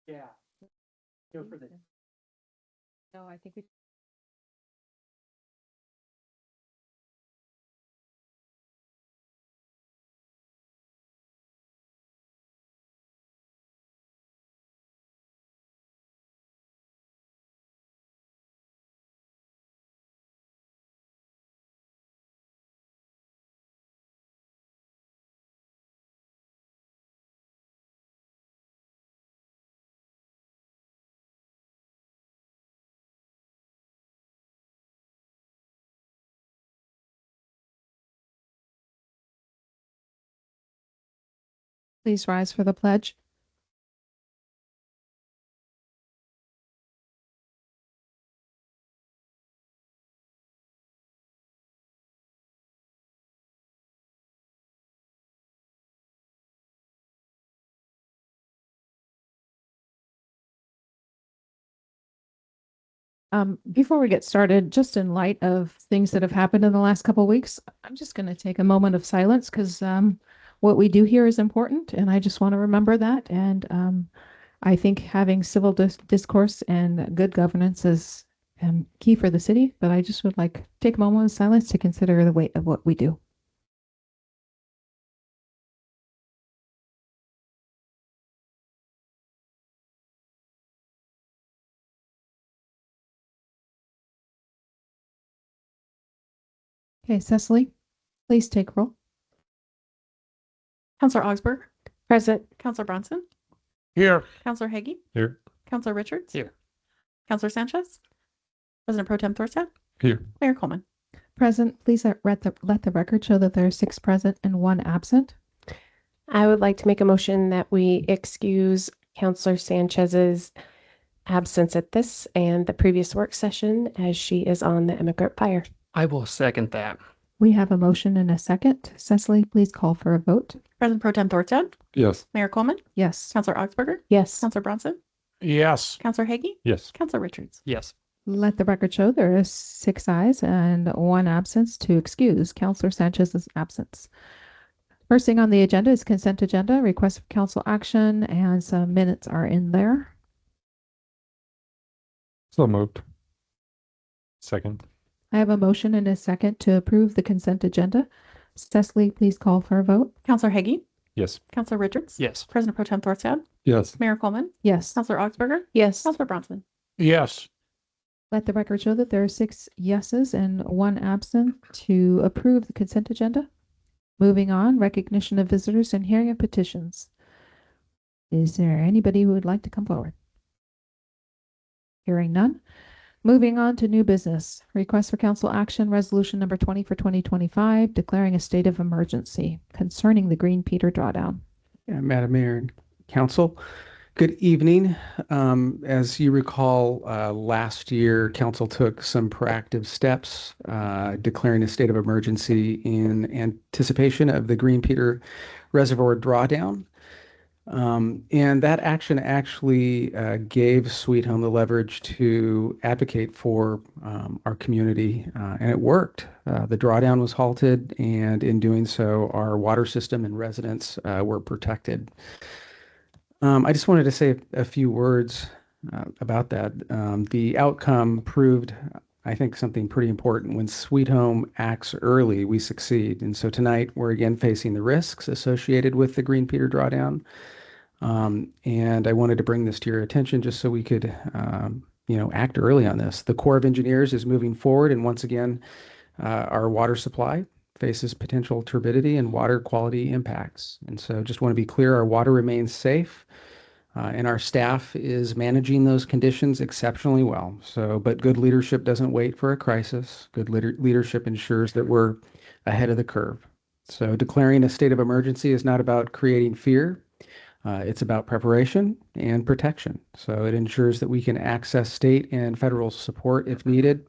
Yeah. Go for the. No, I think we. Please rise for the pledge. Before we get started, just in light of things that have happened in the last couple of weeks, I'm just going to take a moment of silence because what we do here is important, and I just want to remember that. And I think having civil discourse and good governance is key for the city. But I just would like to take a moment of silence to consider the weight of what we do. Okay, Cecily, please take roll. Councillor Augsburg, Present. Councillor Bronson, Here. Councillor Hagee, Here. Councillor Richards, Here. Councillor Sanchez, President Pro Tem Thorstad, Here. Mayor Coleman. Present. Please let the record show that there are 6 present and 1 absent. I would like to make a motion that we excuse Councillor Sanchez's absence at this and the previous work session as she is on the immigrant fire. I will second that. We have a motion and a second. Cecily, please call for a vote. President Pro Tem Thorstad, Yes. Mayor Coleman, Yes. Councillor Augsburger, Yes. Councillor Bronson, Yes. Councillor Hagee, Yes. Councillor Richards. Yes. Let the record show there are 6 ayes and 1 absence to excuse Councillor Sanchez's absence. First thing on the agenda is consent agenda, request for council action, and some minutes are in there. So moved. Second. I have a motion and a second to approve the consent agenda. Cecily, please call for a vote. Councillor Hagee, Yes. Councillor Richards, Yes. President Pro Tem Thorstad, Yes. Mayor Coleman, Yes. Councillor Augsburger, Yes. Councillor Bronson. Yes. Let the record show that there are 6 yeses and 1 absent to approve the consent agenda. Moving on, recognition of visitors and hearing of petitions. Is there anybody who would like to come forward? Hearing none. Moving on to new business. Request for council action, resolution number 20 for 2025, declaring a state of emergency concerning the Green Peter drawdown. Yeah, Madam Mayor and Council, good evening. As you recall, last year, Council took some proactive steps declaring a state of emergency in anticipation of the Green Peter Reservoir drawdown. And that action actually gave Sweet Home the leverage to advocate for our community, and it worked. The drawdown was halted, and in doing so, our water system and residents were protected. I just wanted to say a few words about that. The outcome proved, I think, something pretty important. When Sweet Home acts early, we succeed. And so tonight, we're again facing the risks associated with the Green Peter drawdown. And I wanted to bring this to your attention just so we could, act early on this. The Corps of Engineers is moving forward, and once again, our water supply faces potential turbidity and water quality impacts. And so just want to be clear, our water remains safe, and our staff is managing those conditions exceptionally well. But good leadership doesn't wait for a crisis. Good leadership ensures that we're ahead of the curve. So declaring a state of emergency is not about creating fear. It's about preparation and protection. So it ensures that we can access state and federal support if needed.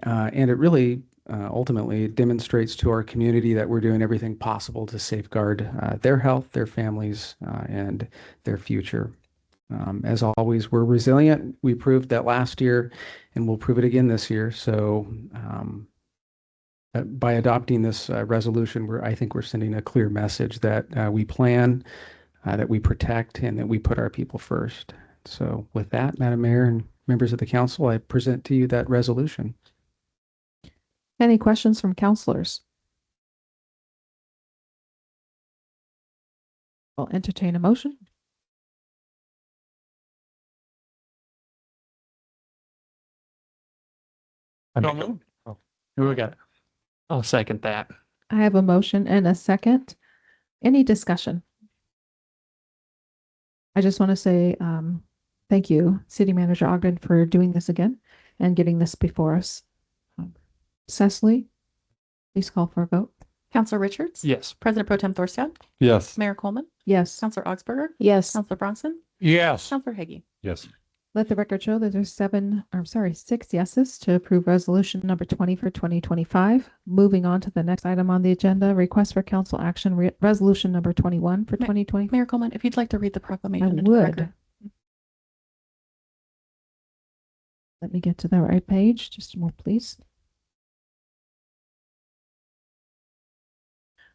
And it really ultimately demonstrates to our community that we're doing everything possible to safeguard their health, their families, and their future. As always, we're resilient. We proved that last year, and we'll prove it again this year. So by adopting this resolution, I think we're sending a clear message that we plan, that we protect, and that we put our people first. So with that, Madam Mayor and members of the council, I present to you that resolution. Any questions from counselors? I'll entertain a motion. Who we got? I'll second that. I have a motion and a second. Any discussion? I just want to say thank you, City Manager Ogden, for doing this again and getting this before us. Cecily, please call for a vote. Counselor Richards? Yes. President Pro Tem Thorstad? Yes. Mayor Coleman? Yes. Counselor Augsburger? Yes. Counselor Bronson? Yes. Counselor Higgy? Yes. Let the record show that there's 6 yeses to approve resolution number 20 for 2025. Moving on to the next item on the agenda, request for council action, resolution number 21 for 2020. Mayor Coleman, if you'd like to read the proclamation I into the would. record. Let me get to the right page. Just a moment, please.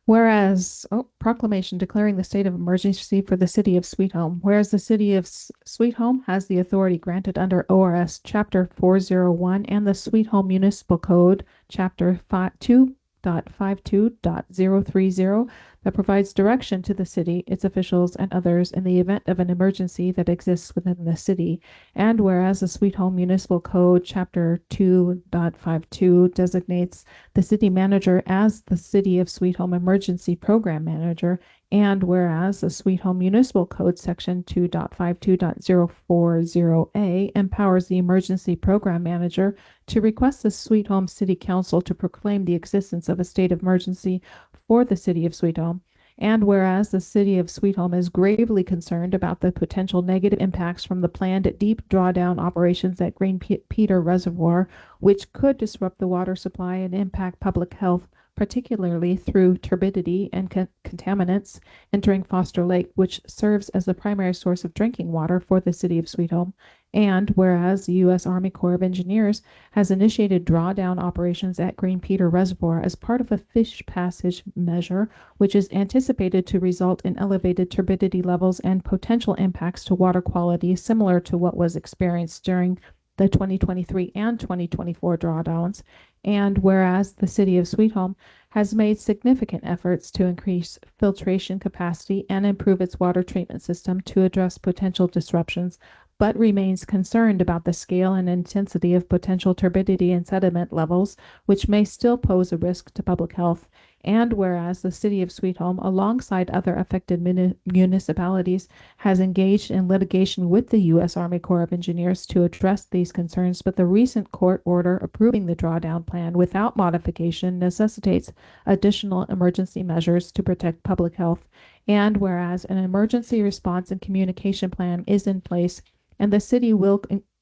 Whereas, proclamation declaring the state of emergency for the city of Sweet Home. Whereas the city of Sweet Home has the authority granted under ORS Chapter 401 and the Sweet Home Municipal Code Chapter 2.52.030 that provides direction to the city, its officials, and others in the event of an emergency that exists within the city. And whereas the Sweet Home Municipal Code Chapter 2.52 designates the city manager as the City of Sweet Home Emergency Program Manager, and whereas the Sweet Home Municipal Code Section 2.52.040A empowers the Emergency Program Manager to request the Sweet Home City Council to proclaim the existence of a state of emergency for the City of Sweet Home, and whereas the City of Sweet Home is gravely concerned about the potential negative impacts from the planned deep drawdown operations at Green Peter Reservoir, which could disrupt the water supply and impact public health, particularly through turbidity and contaminants entering Foster Lake, which serves as the primary source of drinking water for the City of Sweet Home. And whereas the U.S. Army Corps of Engineers has initiated drawdown operations at Green Peter Reservoir as part of a fish passage measure, which is anticipated to result in elevated turbidity levels and potential impacts to water quality similar to what was experienced during the 2023 and 2024 drawdowns. And whereas the City of Sweet Home has made significant efforts to increase filtration capacity and improve its water treatment system to address potential disruptions, but remains concerned about the scale and intensity of potential turbidity and sediment levels, which may still pose a risk to public health. And whereas the City of Sweet Home, alongside other affected municipalities, has engaged in litigation with the U.S. Army Corps of Engineers to address these concerns, but the recent court order approving the drawdown plan without modification necessitates additional emergency measures to protect public health. And whereas an emergency response and communication plan is in place, and the city will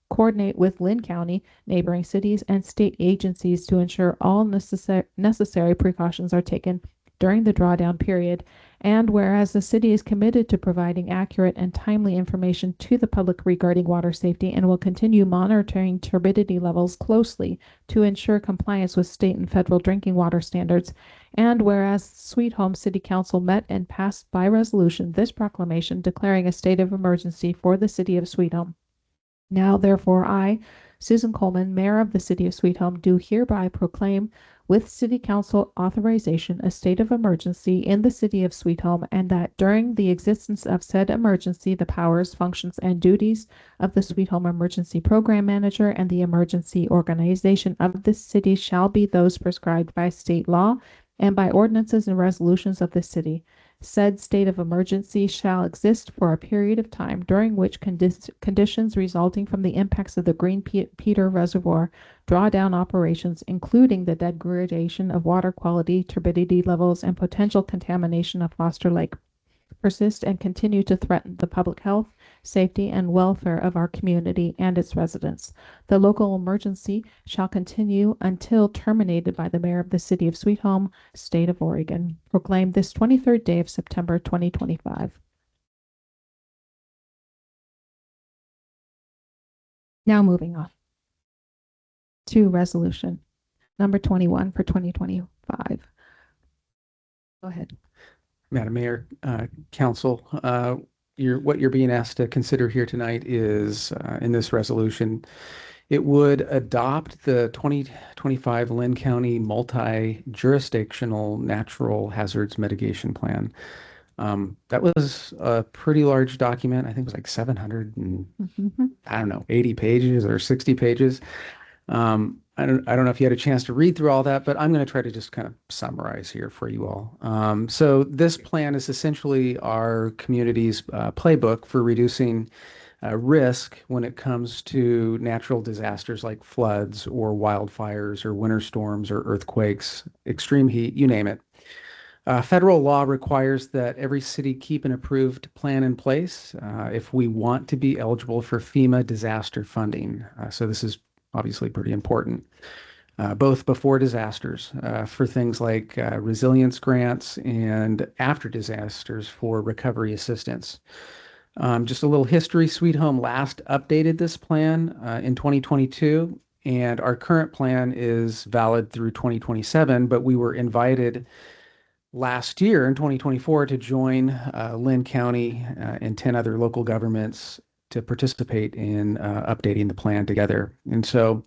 coordinate with Lynn County, neighboring cities, and state agencies to ensure all necessary precautions are taken during the drawdown period. And whereas the city is committed to providing accurate and timely information to the public regarding water safety and will continue monitoring turbidity levels closely to ensure compliance with state and federal drinking water standards. And whereas Sweet Home City Council met and passed by resolution this proclamation declaring a state of emergency for the City of Sweet Home. Now, therefore, I, Susan Coleman, Mayor of the City of Sweet Home, do hereby proclaim with City Council authorization a state of emergency in the City of Sweet Home, and that during the existence of said emergency, the powers, functions, and duties of the Sweet Home Emergency Program Manager and the emergency organization of this city shall be those prescribed by state law and by ordinances and resolutions of the city. Said state of emergency shall exist for a period of time during which conditions resulting from the impacts of the Green Peter Reservoir drawdown operations, including the degradation of water quality, turbidity levels, and potential contamination of Foster Lake, persist and continue to threaten the public health, safety, and welfare of our community and its residents. The local emergency shall continue until terminated by the Mayor of the City of Sweet Home, State of Oregon. Proclaimed this 23rd day of September 2025. Now moving on to resolution number 21 for 2025. Go ahead. Madam Mayor, Council, what you're being asked to consider here tonight is in this resolution, it would adopt the 2025 Lynn County Multi-Jurisdictional Natural Hazards Mitigation Plan. That was a pretty large document. I think it was like 700 and Mhm. I don't know, 80 pages or 60 pages. I don't know if you had a chance to read through all that, but I'm going to try to just kind of summarize here for you all. So this plan is essentially our community's playbook for reducing risk when it comes to natural disasters like floods or wildfires or winter storms or earthquakes, extreme heat, you name it. Federal law requires that every city keep an approved plan in place if we want to be eligible for FEMA disaster funding. So this is obviously pretty important, both before disasters for things like resilience grants and after disasters for recovery assistance. Just a little history, Sweet Home last updated this plan in 2022, and our current plan is valid through 2027, but we were invited last year in 2024 to join Lynn County and 10 other local governments to participate in updating the plan together. And so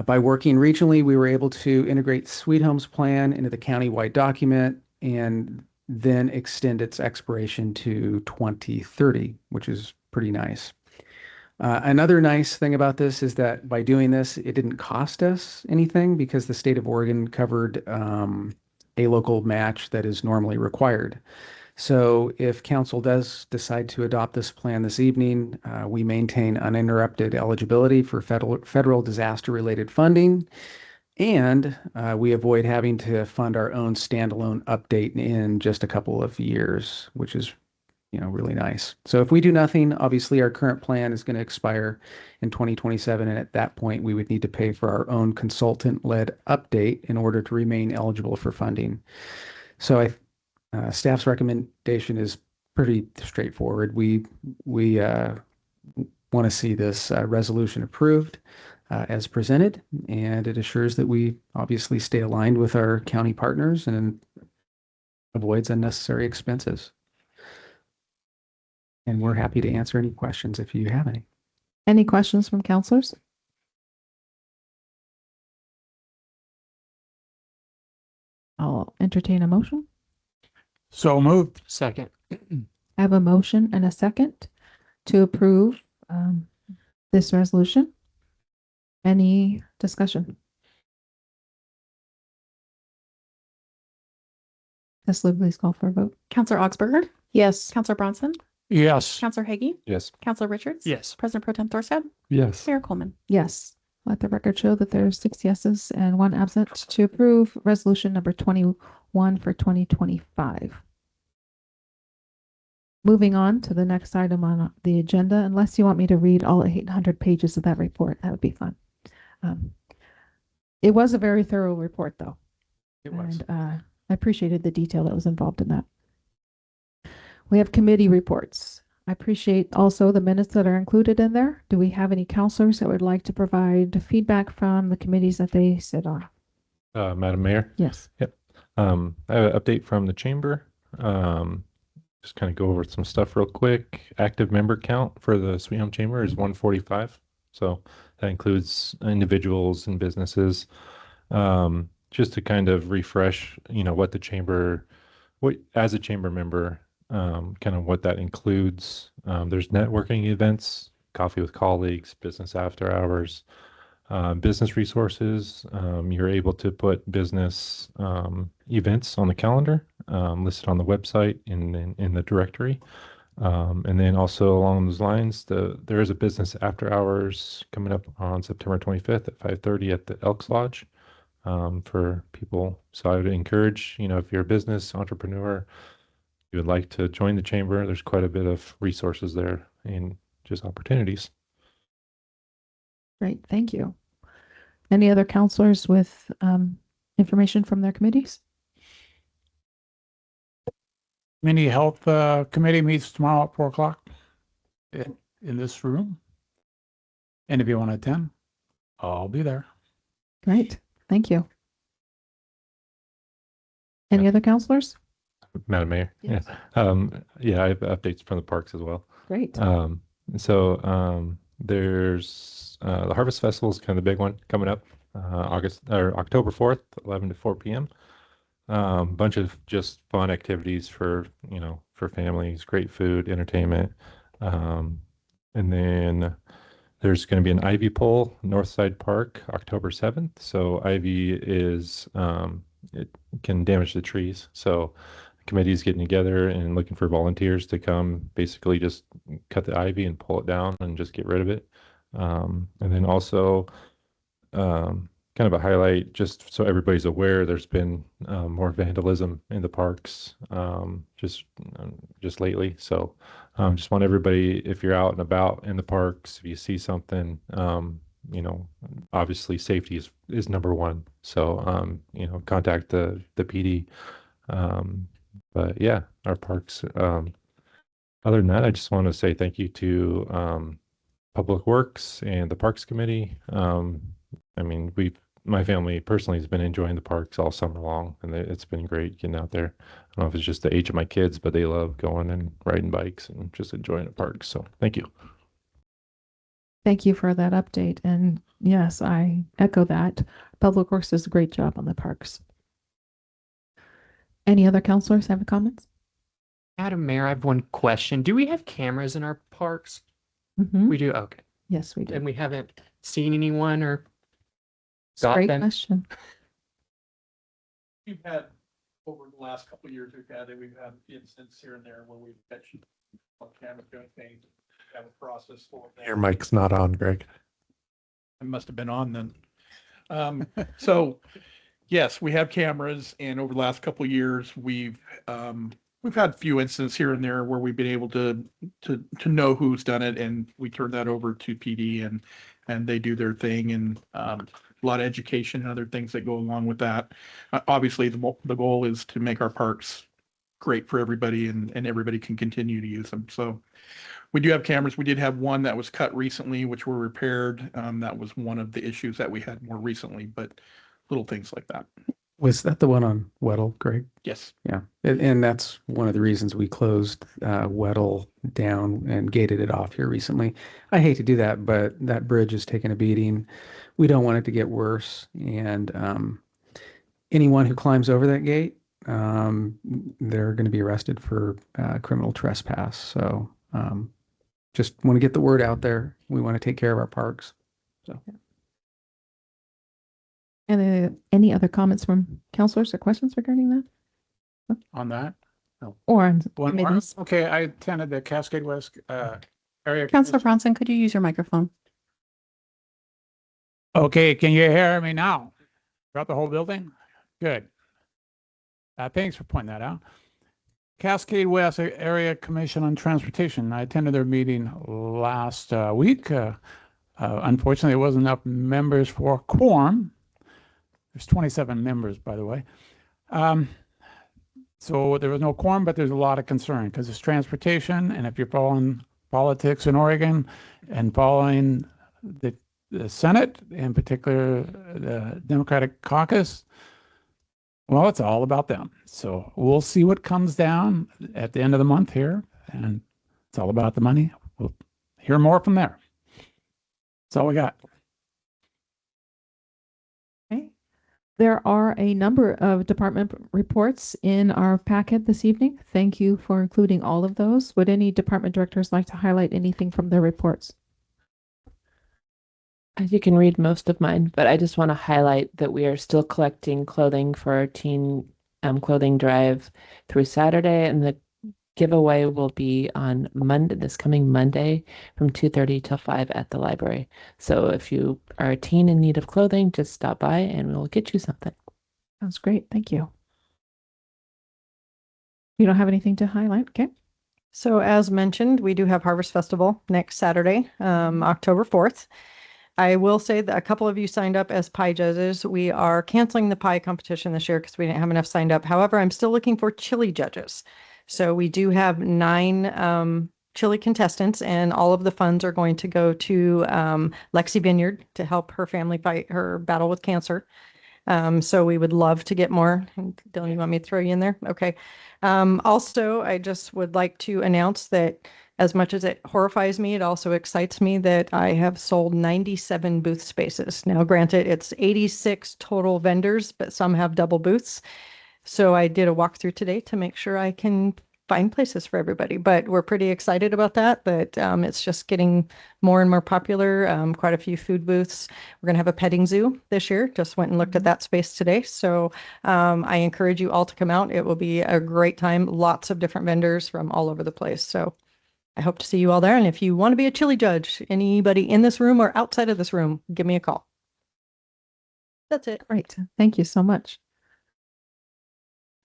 by working regionally, we were able to integrate Sweet Home's plan into the county-wide document and then extend its expiration to 2030, which is pretty nice. Another nice thing about this is that by doing this, it didn't cost us anything because the state of Oregon covered a local match that is normally required. So if council does decide to adopt this plan this evening, we maintain uninterrupted eligibility for federal disaster-related funding, and we avoid having to fund our own standalone update in just a couple of years, which is, really nice. So if we do nothing, obviously our current plan is going to expire in 2027, and at that point we would need to pay for our own consultant-led update in order to remain eligible for funding. So staff's recommendation is pretty straightforward. We want to see this resolution approved as presented, and it assures that we obviously stay aligned with our county partners and avoids unnecessary expenses. And we're happy to answer any questions if you have any. Any questions from counselors? I'll entertain a motion. So moved. Second. I have a motion and a second to approve this resolution. Any discussion? Leslie, please call for a vote. Counselor Augsburger, Yes. Counselor Bronson, Yes. Counselor Hagee, Yes. Counselor Richards. Yes. President Pro Tem Thorstad, Yes. Mayor Coleman. Yes. Let the record show that there's 6 yeses and 1 absent to approve resolution number 21 for 2025. Moving on to the next item on the agenda, unless you want me to read all 800 pages of that report, that would be fun. It was a very thorough report, though. It was. And I appreciated the detail that was involved in that. We have committee reports. I appreciate also the minutes that are included in there. Do we have any counselors that would like to provide feedback from the committees that they sit on? Madam Mayor, Yes. I have an update from the chamber. Just kind of go over some stuff real quick. Active member count for the Sweet Home Chamber is 145. So that includes individuals and businesses. Just to kind of refresh, what the chamber, as a chamber member, kind of what that includes. There's networking events, coffee with colleagues, business after hours, business resources. You're able to put business events on the calendar, listed on the website in the directory. And then also along those lines, there is a business after hours coming up on September 25th at 5:30 at the Elks Lodge for people. So I would encourage, if you're a business entrepreneur, you would like to join the chamber, there's quite a bit of resources there and just opportunities. Great, thank you. Any other counselors with information from their committees? Community Health Committee meets tomorrow at 4:00 in this room. And if you want to attend, I'll be there. Great, thank you. Any other counselors? Madam Mayor. Yes. Yeah, I have updates from the parks as well. Great. There's the Harvest Festival is kind of the big one coming up, October 4th, 11 to 4 p.m. Bunch of just fun activities for families, great food, entertainment. And then there's going to be an ivy pole, Northside Park, October 7th. So ivy is it can damage the trees. So the committee is getting together and looking for volunteers to come basically just cut the ivy and pull it down and just get rid of it. And then also kind of a highlight, just so everybody's aware, there's been more vandalism in the parks just lately. So just want everybody, if you're out and about in the parks, if you see something, obviously safety is number one. So contact the PD. But yeah, our parks. Other than that, I just want to say thank you to Public Works and the Parks Committee. My family personally has been enjoying the parks all summer long, and it's been great getting out there. I don't know if it's just the age of my kids, but they love going and riding bikes and just enjoying the parks. So thank you. Thank you for that update. And yes, I echo that. Public Works does a great job on the parks. Any other counselors have comments? Madam Mayor, I have one question. Do we have cameras in our parks? Mhm. We do? Okay. Yes, we do. And we haven't seen anyone or It's a great them? question. We've had, over the last couple of years, we've had incidents here and there where we've catched on camera doing things, have a process for that. Your mic's not on, Greg. It must have been on then. So yes, we have cameras, and over the last couple of years, we've had a few incidents here and there where we've been able to know who's done it, and we turn that over to PD and they do their thing, and a lot of education and other things that go along with that. Obviously, the goal is to make our parks great for everybody, and everybody can continue to use them. So we do have cameras. We did have one that was cut recently, which were repaired. That was one of the issues that we had more recently, but little things like that. Was that the one on Weddell, Greg? Yes. Yeah, and that's one of the reasons we closed Weddell down and gated it off here recently. I hate to do that, but that bridge is taking a beating. We don't want it to get worse, and anyone who climbs over that gate, they're going to be arrested for criminal trespass. So just want to get the word out there. We want to take care of our parks. So. And any other comments from counselors or questions regarding that? On that? Or on One more? committees? Okay, I attended the Cascade West area. Counselor Bronson, could you use your microphone? Okay, can you hear me now? Throughout the whole building? Good. Thanks for pointing that out. Cascade West Area Commission on Transportation. I attended their meeting last week. Unfortunately, there wasn't enough members for a quorum. There's 27 members, by the way. So there was no quorum, but there's a lot of concern because it's transportation. And if you're following politics in Oregon and following the Senate, in particular the Democratic caucus, well, it's all about them. So we'll see what comes down at the end of the month here. And it's all about the money. We'll hear more from there. That's all we got. Okay. There are a number of department reports in our packet this evening. Thank you for including all of those. Would any department directors like to highlight anything from their reports? You can read most of mine, but I just want to highlight that we are still collecting clothing for our teen clothing drive through Saturday, and the giveaway will be on Monday, this coming Monday, from 2:30 till 5 at the library. So if you are a teen in need of clothing, just stop by and we'll get you something. Sounds great. Thank you. You don't have anything to highlight? Okay. So as mentioned, we do have Harvest Festival next Saturday, October 4th. I will say that a couple of you signed up as pie judges. We are canceling the pie competition this year because we didn't have enough signed up. However, I'm still looking for chili judges. So we do have 9 chili contestants, and all of the funds are going to go to Lexi Vineyard to help her family fight her battle with cancer. So we would love to get more. And Dylan, you want me to throw you in there? Okay. Also, I just would like to announce that as much as it horrifies me, it also excites me that I have sold 97 booth spaces. Now, granted, it's 86 total vendors, but some have double booths. So I did a walkthrough today to make sure I can find places for everybody, but we're pretty excited about that, it's just getting more and more popular. Quite a few food booths. We're going to have a petting zoo this year. Just went and looked at that space today. So I encourage you all to come out. It will be a great time. Lots of different vendors from all over the place. So I hope to see you all there. And if you want to be a chili judge, anybody in this room or outside of this room, give me a call. That's it. Great. Thank you so much.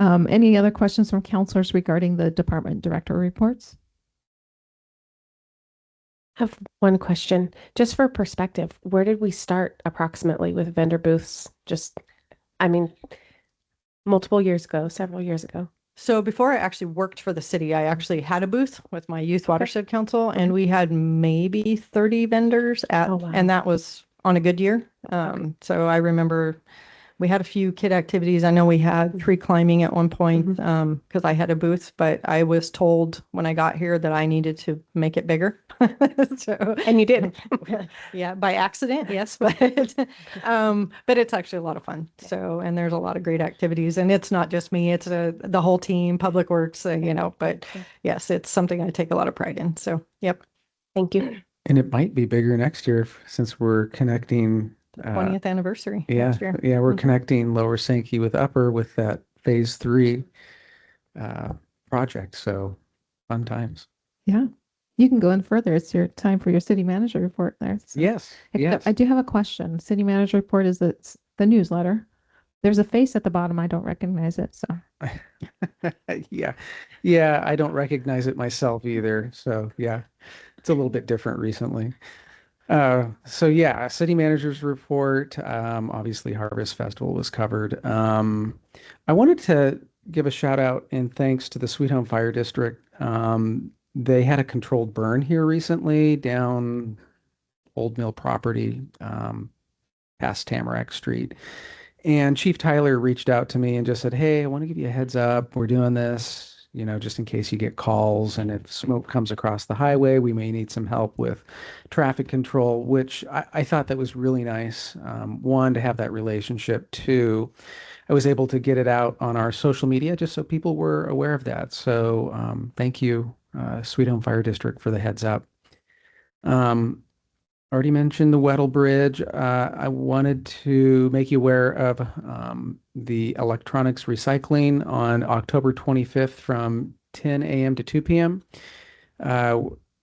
Any other questions from counselors regarding the department director reports? I have one question, just for perspective. Where did we start approximately with vendor booths? Multiple years ago, several years ago. So before I actually worked for the city, I actually had a booth with my Youth Watershed Council, and we had maybe 30 vendors and that was on a good year. So I remember we had a few kid activities. I know we had tree climbing at one point because I had a booth, but I was told when I got here that I needed to make it bigger. And you did. Yeah, by accident, yes, but it's actually a lot of fun. So, and there's a lot of great activities, and it's not just me; it's the whole team, Public Works, But yes, it's something I take a lot of pride in. So, yep. Thank you. And it might be bigger next year since we're connecting 20th anniversary. Yeah, next year. yeah, we're connecting Lower Sankey with Upper with that phase 3 project. So fun times. Yeah, you can go in further. It's your time for your city manager report there. So. Yes, yes. I do have a question. City manager report is the newsletter. There's a face at the bottom. I don't recognize it. So yeah, I don't recognize it myself either. So yeah, it's a little bit different recently. So yeah, city manager's report. Obviously Harvest Festival was covered. I wanted to give a shout out and thanks to the Sweet Home Fire District. They had a controlled burn here recently down Old Mill property, past Tamarack Street. And Chief Tyler reached out to me and just said, "Hey, I want to give you a heads up. We're doing this, just in case you get calls. And if smoke comes across the highway, we may need some help with traffic control," which I thought that was really nice. One, to have that relationship. Two, I was able to get it out on our social media just so people were aware of that. So thank you, Sweet Home Fire District, for the heads up. Already mentioned the Weddell Bridge. I wanted to make you aware of the electronics recycling on October 25th from 10 a.m. to 2 p.m.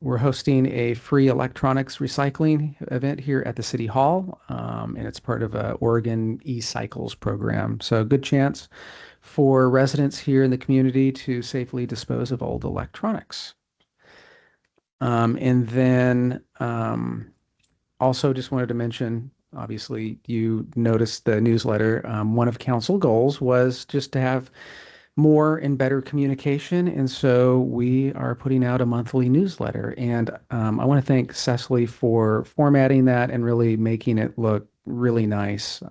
We're hosting a free electronics recycling event here at the City Hall, and it's part of a Oregon eCycles program. So a good chance for residents here in the community to safely dispose of old electronics. And then also just wanted to mention, obviously you noticed the newsletter. One of council goals was just to have more and better communication. And so we are putting out a monthly newsletter. And I want to thank Cecily for formatting that and really making it look really nice.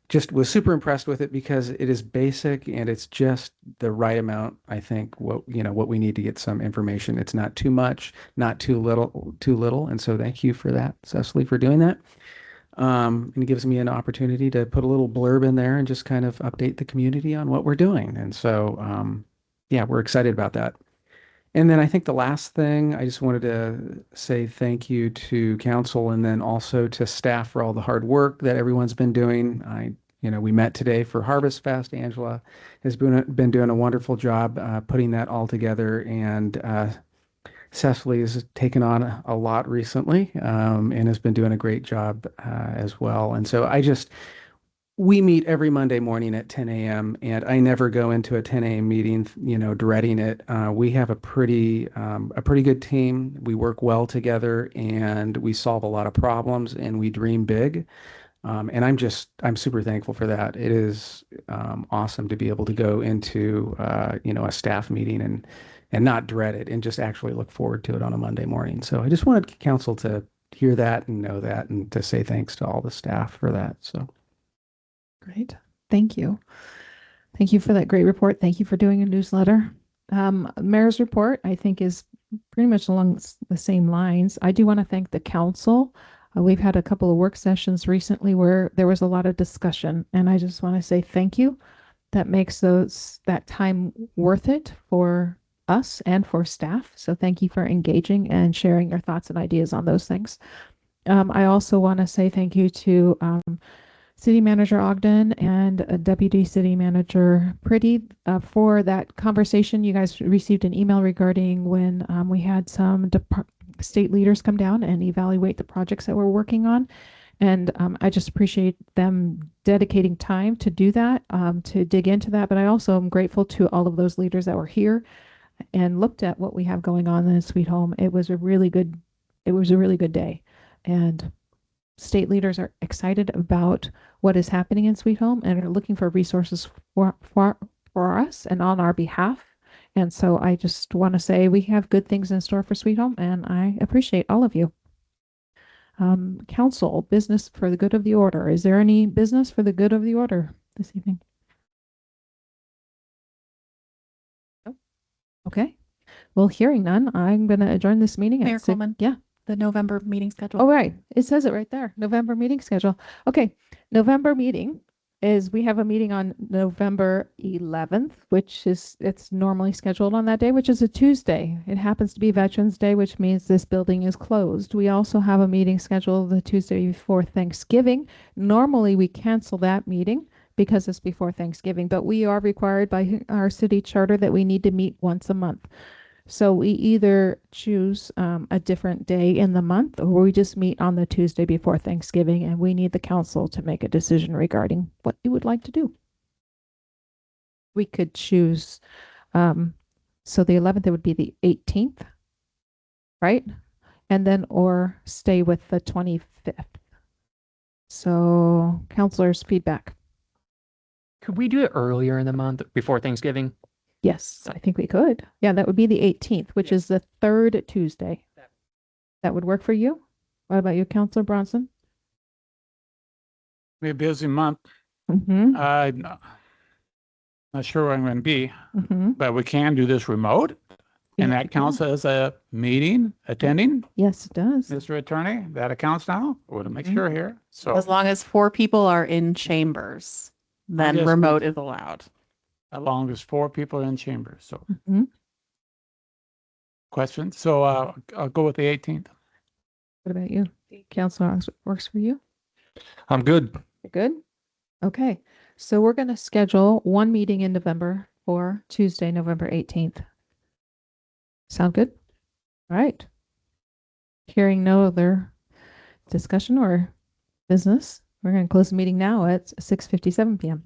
Just was super impressed with it because it is basic and it's just the right amount. I think what we need to get some information. It's not too much, not too little. And so thank you for that, Cecily, for doing that. And it gives me an opportunity to put a little blurb in there and just kind of update the community on what we're doing. And so, yeah, we're excited about that. And then I think the last thing, I just wanted to say thank you to council and then also to staff for all the hard work that everyone's been doing. We met today for Harvest Fest. Angela has been doing a wonderful job putting that all together, and Cecily has taken on a lot recently and has been doing a great job as well. And so we meet every Monday morning at 10 a.m. and I never go into a 10 a.m. meeting, dreading it. We have a pretty good team. We work well together and we solve a lot of problems and we dream big. And I'm super thankful for that. It is awesome to be able to go into, a staff meeting and not dread it and just actually look forward to it on a Monday morning. So I just wanted council to hear that and know that and to say thanks to all the staff for that. So. Great. Thank you. Thank you for that great report. Thank you for doing a newsletter. Mayor's report, I think, is pretty much along the same lines. I do want to thank the council. We've had a couple of work sessions recently where there was a lot of discussion, and I just want to say thank you. That makes that time worth it for us and for staff. So thank you for engaging and sharing your thoughts and ideas on those things. I also want to say thank you to City Manager Ogden and Deputy City Manager Pretty for that conversation. You guys received an email regarding when we had some state leaders come down and evaluate the projects that we're working on. And I just appreciate them dedicating time to do that, to dig into that. But I also am grateful to all of those leaders that were here and looked at what we have going on in Sweet Home. It was a really good day. And state leaders are excited about what is happening in Sweet Home and are looking for resources for us and on our behalf. And so I just want to say we have good things in store for Sweet Home, and I appreciate all of you. Council, business for the good of the order. Is there any business for the good of the order this evening? Oh, okay. Well, hearing none, I'm going to adjourn this meeting. Mayor Coleman. Yeah. The November meeting schedule. Oh, right. It says it right there. November meeting schedule. Okay. November meeting is we have a meeting on November 11th, it's normally scheduled on that day, which is a Tuesday. It happens to be Veterans Day, which means this building is closed. We also have a meeting scheduled the Tuesday before Thanksgiving. Normally we cancel that meeting because it's before Thanksgiving, but we are required by our city charter that we need to meet once a month. So we either choose a different day in the month, or we just meet on the Tuesday before Thanksgiving, and we need the council to make a decision regarding what you would like to do. We could choose, so the 11th, it would be the 18th, right? And then, or stay with the 25th. So councilors' feedback. Could we do it earlier in the month before Thanksgiving? Yes, I think we could. Yeah, that would be the 18th, which is the third Tuesday. That would work for you? What about you, Councilor Bronson? Be a busy month. Mm-hmm. I'm not sure where I'm going to be, Mm-hmm. but we can do this remote. And that counts as a meeting attending, Yes, it does. Mr. Attorney. That accounts now. I want to make sure here. So As long as 4 people are in chambers, then guess we- remote is allowed. as long as 4 people are in chambers. So Mm-hmm. questions? So I'll go with the 18th. What about you? Councilor, works for you? I'm good. You're good? Okay. So we're going to schedule one meeting in November for Tuesday, November 18th. Sound good? All right. Hearing no other discussion or business, we're going to close the meeting now at 6:57 p.m.